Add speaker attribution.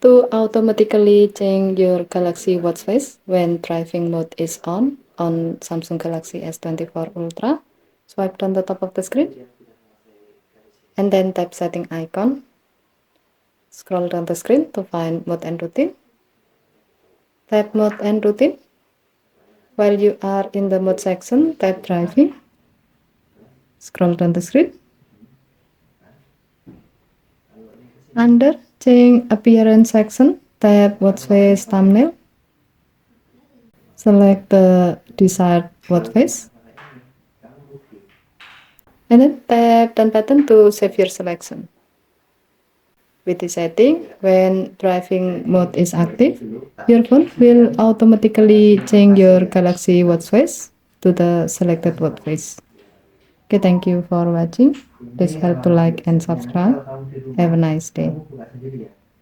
Speaker 1: To automatically change your Galaxy Watch face when driving mode is on Samsung Galaxy S24 Ultra, swipe down the top of the screen and then tap setting icon. Scroll down the screen to find mode and routine. Tap mode and routine. While you are in the mode section, tap driving. Scroll down the screen. Under change appearance section, tap watch face thumbnail. Select the desired watch face. And then tap done button to save your selection. With the setting, when driving mode is active, your phone will automatically change your Galaxy Watch face to the selected watch face. Okay, thank you for watching. Please help to like and subscribe. Have a nice day.